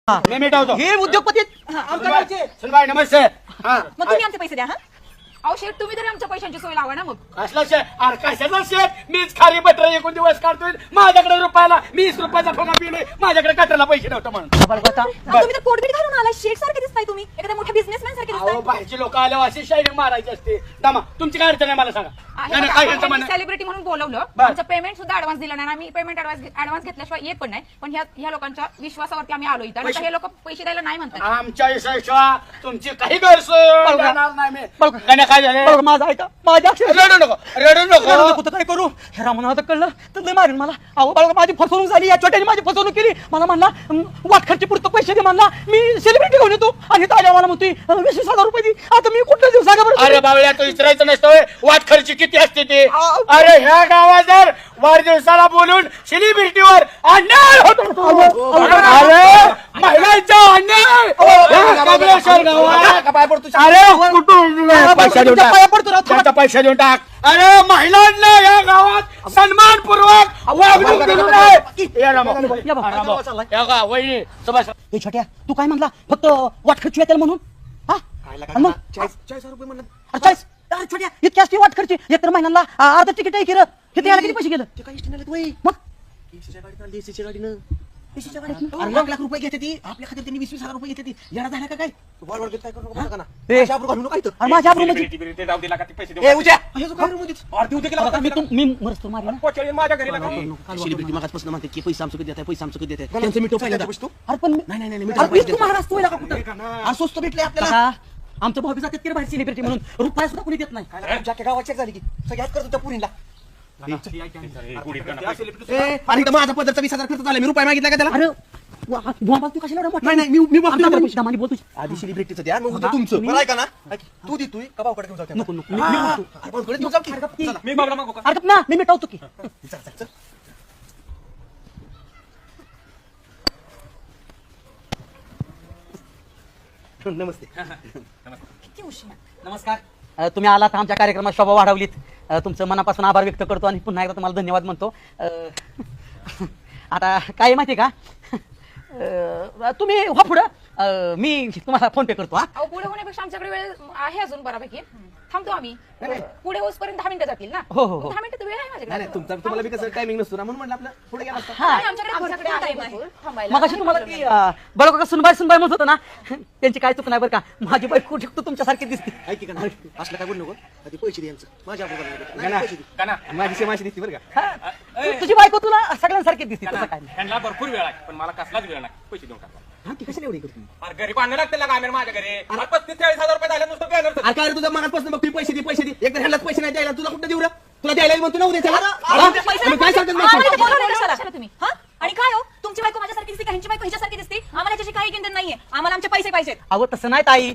मी मिटवतो. हे उद्योगपती सुनबाई नमस्ते. मग तुम्ही आमचे पैसे द्या. हा अहो शेठ तुम्ही तरी आमच्या पैशांची सोय लावा ना मग. कसला शेत अरे कशाचा शेत मीच खाली बटर एकूण दिवस काढतोय माझ्याकडे रुपयाला 20 रुपयाचा ठोका पिले माझ्याकडे कटाला पैसे नव्हतं म्हणून. तुम्ही तर कोटबीट घालून आला शेठ सारखे दिसताय तुम्ही एखाद्या मोठ्या बिझनेसमॅन सारखे अहो दिसताय. बाहेरचे लोक आल्यावर अशी शायनिंग मारायची असते. दमा तुमची काय अडचण आहे मला सांगा. काय यांचं म्हणणं? सेलिब्रिटी म्हणून बोलवलं बरं. आमचं पेमेंट सुद्धा ऍडव्हान्स दिला नाही. आम्ही पेमेंट ऍडव्हान्स घेतल्याशिवाय येत पण नाही. पण ह्या लोकांच्या विश्वासावरती आम्ही आलो इथं. आता हे लोक पैसे द्यायला नाही म्हणतात. आमच्या विषयाशिवाय तुमची काही गैरसोय करणार नाही मी. काय झालं माझा ऐका माझ्या रडू नको रडू नको. काय करू हे रामना आता कळलं तर लय मारेन मला. अहो बाळा माझी फसवणूक झाली या छोट्याने माझी फसवणूक केली. मला म्हणला वाटखर्ची पुरतं पैसे दे म्हणला. मी सेलिब्रिटी घेऊन येतो आणि ताजा मला म्हणतोय 20,000 रुपये दे. आता मी कुठल्या दिवस सांगा बरं. अरे बाबळ्या तू विचारायचं नसतं वाट खर्च किती असते ते. अरे ह्या गावात जर वाढदिवसाला बोलून सेलिब्रिटीवर अन्याय होतो. अरे महिलांचा अन्याय अरे कुठून पैसा देऊन टाक. त्यांचा पैसा देऊन टाक. अरे महिलांना या गावात सन्मानपूर्वक वागणूक दिली नाही. या रामा. या गा वहिनी सुभाष हे छोट्या तू काय म्हणला फक्त वाटखर्ची येतील म्हणून हा आणि मग 40,000 रुपये म्हणत. अरे छोट्या इतकी असते वाटखर्ची एक तर महिन्याला अर्ध तिकीट आहे किती किती यायला किती पैसे गेलं ते काही इष्ट नाही वय मग एसीच्या गाडीत आली एसीच्या गाडीनं अरे 1,00,000 रुपये घेते ती आपल्या खात्यात त्यांनी 20,000 रुपये घेते ती येणार झाला का काय तू बरोबर काय करू नका ना ए. माझ्या आबरू घालू नका इथं. अरे माझ्या आबरूमध्ये ए उद्या हे जो काय रूम मध्ये मी मरतो मारी ना सेलिब्रिटी मागासपासून म्हणते की पैसा आमचं कधी देताय पैसा आमचं कधी देताय त्यांचं मिटव पहिल्यांदा. अरे पण नाही नाही नाही अरे मी तू महाराज तू का कुठं अरे स्वस्त भेटले आपल्याला काका, आमचं भाऊ जातात की रे बाहेर सेलिब्रिटी म्हणून रुपया सुद्धा कोणी देत नाही. तुमच्या गावात चेक झाली की सगळ्यात करत होत्या पुरीला आणि इथं माझा पदरचा 20,000 खर्च झाला मी रुपये मागितला का त्याला अरे बुवा तू कशाला एवढा मोठा? नाही नाही मी आमच्या पैसे दामाने बोल तुझी. आधी सेलिब्रिटीचं द्या मग उद्या तुमचं मला ऐका ना तू देतोय का भाऊकडे घेऊन जाऊ नको नको घेऊन जाऊ की? चला. अरे गप ना मी मिटवतो की. चल, चल, चल. नमस्ते किती उशीर. नमस्कार. तुम्ही आलात आमच्या कार्यक्रमात शोभा वाढवलीत. तुमचं मनापासून आभार व्यक्त करतो आणि पुन्हा एकदा तुम्हाला धन्यवाद म्हणतो. आता काय माहिती का तुम्ही व्हा पुढं मी तुम्हाला फोन पे करतो. हा अहो पुढे होण्यापेक्षा आमच्याकडे वेळ आहे अजून बऱ्यापैकी. थांबतो आम्ही. पुढे होसपर्यंत 10 मिनिटं जातील ना. हो, हो, हो. 10 मिनिटं वेळ आहे नाही माझ्याकडे. नाही तुम्हाला बी कसं टायमिंग नसतो ना म्हणून म्हटलं आपलं पुढे गेला असता. हा आमच्याकडे टाइम आहे थांबायला. मग अशी तुम्हाला ती बरोबर का सुनबाई म्हणत होतं ना त्यांची काय चूक नाही बरं का. माझी बाई कुठे तुमच्यासारखी दिसते. ऐकी का ना असलं काय बोलू नको आधी पैसे द्यायचं माझ्या माझी माशी दिसते बरं का. हा, तुझी बायको तुला सगळ्यांसारखी दिसते. तसं काय नाही. त्यांना भरपूर वेळ आहे पण मला कसलाच वेळ नाही. पैसे देऊन टाका. हा ती कशाला एवढी करते अरे घरी पाहणं लागतं ना आम्ही माझ्या घरी 35-40,000 रुपये झाले नुसतं बॅनर. अरे काय रे तुझ्या मागासपासून बघ पैसे दे एकदा ह्यालाच पैसे नाही द्यायला तुला कुठं देऊ रे तुला द्यायला म्हणतो ना उद्या त्याला काय सांगतात आम्हाला इथे बोलवलं कशाला तुम्ही? हा आणि काय हो तुमची बायको माझ्यासारखी दिसते का ह्यांची बायको ह्याच्यासारखी दिसते? आम्हाला त्याची काही किंमत नाहीये. आम्हाला आमचे पैसे पाहिजेत. अहो तसं नाही ताई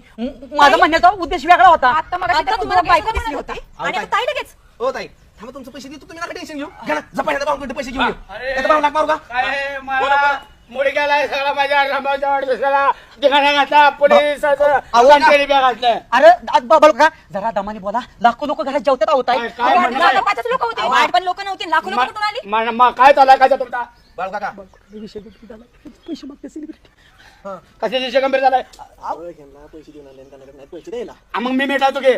माझा म्हणण्याचा उद्देश वेगळा होता. आता मग आता तुम्हाला बायको दिसली होती आणि आता ताई लगेच हो ताई थांबा तुमचे पैसे देतो तुम्ही नका टेन्शन घेऊ घ्या ना जपायला भाऊकडे पैसे घेऊन येऊ भाऊ लाग मारू का काय मला मुडी गेलाय सगळा माझ्या रामाच्या वाढदिवसाला ठिकाणा घातला पोलिसाचं घातलं. अरे बाबा का जरा दमाने बोला. लाखो लोक घरात जेवतात आहोत ताई. काय म्हणणार? आता 5 लोक होते वाईट पण लोक नव्हती. लाखो लोक कुठून आली? काय चालू काय तुमचा बाळू काका पैसे मागते सेलिब्रिटी. कशाचे गंभीर झालाय पैसे देऊन आले त्यांना पैसे द्यायला मग मी मिळतो की